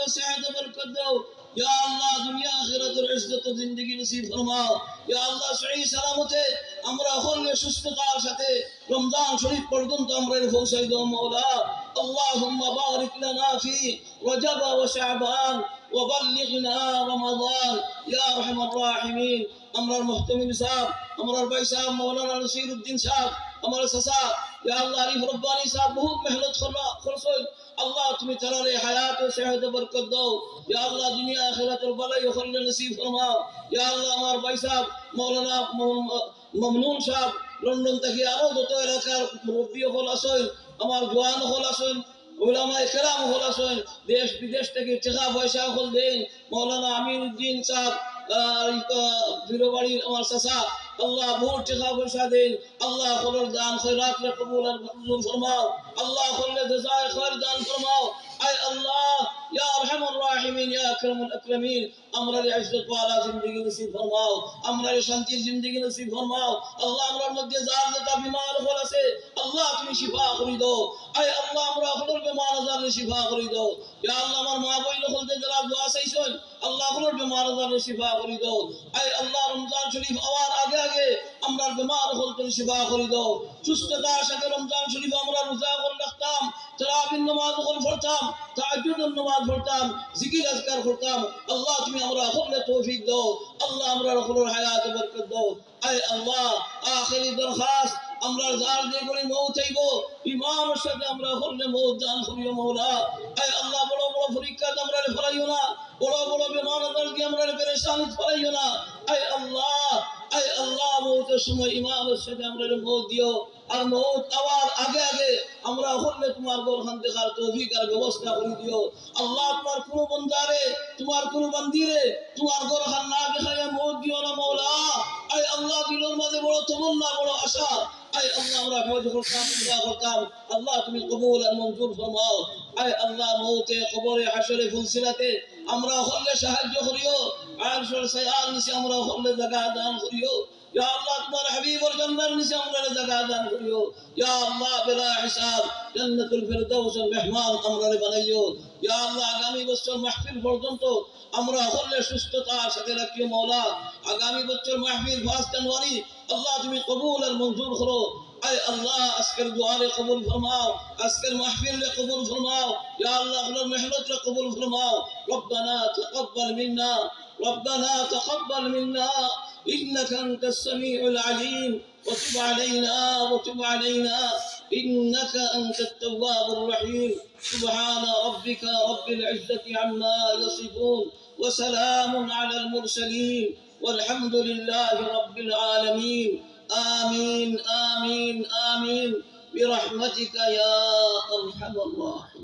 सेहत बरकत दो या अल्लाह दुनिया आखिरत इज्जत जिंदगी नसीब फरमाओ या अल्लाह सही सलामते আমরা হলে সুস্থতার সাথে রমজান শরীফ পর্যন্ত আমরা পৌঁছাই দাও মাওলা আল্লাহুম্মা বারিক লানা ফি রজব ওয়া শাবান ওয়া বাল্লিগনা রমাদান ইয়া আরহামার রাহিমিন আমরার মুহতামিম সাহেব আমরার ভাই সাহেব মাওলানা নসিরউদ্দিন সাহেব আমার চাচা ইয়া আল্লাহ আরিফ রব্বানি সাহেব বহুত মেহনত করছেন আল্লাহ তুমি তারারে হায়াত ও সেহত বরকত দাও ইয়া আল্লাহ দুনিয়া আখিরাতের ভালাই ও কল্যাণ নসিব ফরমাও ইয়া আল্লাহ আমার ভাই সাহেব মাওলানা মামনুন সাহেব লন্ডন থেকে আরো যত এলাকার মুরব্বী হল আছেন আমার জওয়ান হল আছেন উলামায়ে কেরাম হল আছেন দেশ বিদেশ থেকে টাকা পয়সা হল দেন মাওলানা আমিনুদ্দিন সাহেব বীরবাড়ির আমার চাচা আল্লাহ বহুত টাকা পয়সা দেন আল্লাহ খবর দান খয়রাত কবুল আর মঞ্জুর ফরমাও আল্লাহ খল্লে জাযায়ে খৈর দান ফরমাও আয় আল্লাহ ইয়া আরহামার রাহিমিন ইয়া আকরামুল আকরামিন আমরার ইজ্জত ওয়ালা জিন্দেগি নসিব ফরমাও আমরার শান্তির জিন্দেগি নসিব ফরমাও আল্লাহ আমরার মধ্যে যার যেটা বিমার হল আছে আল্লাহ তুমি শিফা করে দাও আয় আল্লাহ আমরা হলর বিমার আজারে শিফা করে দাও ইয়া আল্লাহ আমার মা বই হলতে যারা দোয়া চাইছেন আল্লাহ হলর বিমার আজারে শিফা করে দাও আয় আল্লাহ রমজান শরীফ আওয়ার আগে আগে আমরার বিমার হলতে শিফা করে দাও সুস্থতার সাথে রমজান শরীফ আমরা রোজা করে রাখতাম তারাবির নামাজ পড়তাম তাহাজ্জুদের নামাজ পড়তাম জিকির আজকার করতাম আল্লাহ তুমি আমরা হলে তৌফিক দাও আল্লাহ আমরা হলর হায়াত বরকত দাও আয় আল্লাহ আখিরি দরখাস্ত আমরা যার যে করে মউত হইব ইমানের সাথে আমরা হলে মউত দান করিও মাওলা আয় আল্লাহ বড় বড় পরীক্ষা আমরা ফলাইও না বড় বড় বিমান আদালকে আমরা পেরেশানি ফলাইও না আয় আল্লাহ মউতের সময় ইমানের সাথে আমরা মউত দিও আর মউত আওয়ার আগে আগে আমরা হলে তোমার গোরখান দেখার তৌফিক আর ব্যবস্থা করে দিও আল্লাহ তোমার কোন বন্দারে তোমার কোন বান্দিরে তোমার গোরখান না দেখাইয়া মউত দিও না মাওলা আয় আল্লাহ দিলের মাঝে বড় তমন্না বড় আশা আয় আল্লাহ আমরা হজ করতাম আল্লাহ তুমি কবুল আর মঞ্জুর ফরমাও আয় আল্লাহ মউতে কবরে হাসরে ফুলসিরাতে আমরা হলে সাহায্য করিও আর সায়াল নিচে আমরা হলে জায়গা দান করিও ইয়া আল্লাহ তোমার হাবিবর জান্নার নিচে আমরা জায়গা দান করিও ইয়া আল্লাহ বিলা হিসাব জান্নাতুল ফিরদাউসের মেহমান আমরা বানাইও ইয়া আল্লাহ আগামী বছর মাহফিল পর্যন্ত আমরা হলে সুস্থতার সাথে রাখিও মাওলা আগামী বছর মাহফিল 5 জানুয়ারি আল্লাহ তুমি কবুল আর মঞ্জুর করো আয় আল্লাহ আজকের দুআরে কবুল ফরমাও আজকের মাহফিল রে কবুল ফরমাও ইয়া আল্লাহ আপনার মেহনত রে কবুল ফরমাও ربنا تقبل منا إنك أنت السميع العليم وتب علينا إنك أنت التواب الرحيم سبحان ربك رب العزة عما يصفون وسلام على المرسلين والحمد لله رب العالمين آمين آمين آمين برحمتك يا أرحم الراحمين